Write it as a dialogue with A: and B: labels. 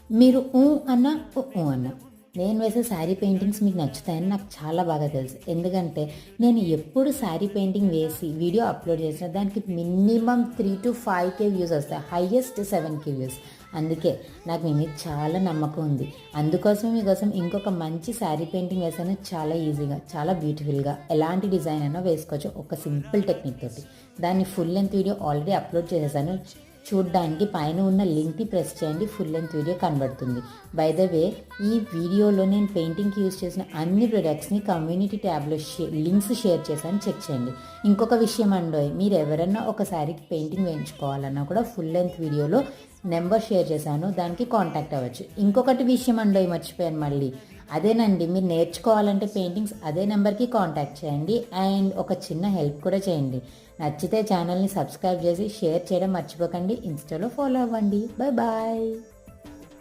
A: మీరు అన్న అన్న నేను వేసే శారీ పెయింటింగ్స్ మీకు నచ్చుతాయని నాకు చాలా బాగా తెలుసు. ఎందుకంటే నేను ఎప్పుడు శారీ పెయింటింగ్ వేసి వీడియో అప్లోడ్ చేసిన దానికి మినిమం 3 to 5K వ్యూస్ వస్తాయి, హైయెస్ట్ 7K వ్యూస్. అందుకే నాకు మీ మీద చాలా నమ్మకం ఉంది. అందుకోసం మీకోసం ఇంకొక మంచి శారీ పెయింటింగ్ వేసాను, చాలా ఈజీగా, చాలా బ్యూటిఫుల్గా. ఎలాంటి డిజైన్ అయినా వేసుకోవచ్చు ఒక సింపుల్ టెక్నిక్ తోటి. దాన్ని full length video already upload చేసేసాను. చూడ్డానికి పైన ఉన్న లింక్ని ప్రెస్ చేయండి, ఫుల్ లెంత్ వీడియో కనబడుతుంది. బై ద వే, ఈ వీడియోలో నేను పెయింటింగ్కి యూజ్ చేసిన అన్ని ప్రొడక్ట్స్ని కమ్యూనిటీ ట్యాబ్లో లింక్స్ షేర్ చేశాను, చెక్ చేయండి. ఇంకొక విషయం అండోయ్, మీరు ఎవరన్నా ఒక శారీకి పెయింటింగ్ వేయించుకోవాలన్నా కూడా ఫుల్ లెంత్ వీడియోలో నెంబర్ షేర్ చేశాను, దానికి కాంటాక్ట్ అవ్వచ్చు. ఇంకొకటి విషయం అండోయ్, మర్చిపోయాను మళ్ళీ, అదేనండి, మీరు నేర్చుకోవాలంటే పెయింటింగ్స్ అదే నెంబర్కి కాంటాక్ట్ చేయండి. అండ్ ఒక చిన్న హెల్ప్ కూడా చేయండి, నచ్చితే ఛానల్ని సబ్స్క్రైబ్ చేసి షేర్ చేయడం మర్చిపోకండి. ఇన్స్టాలో ఫాలో అవ్వండి. Bye bye.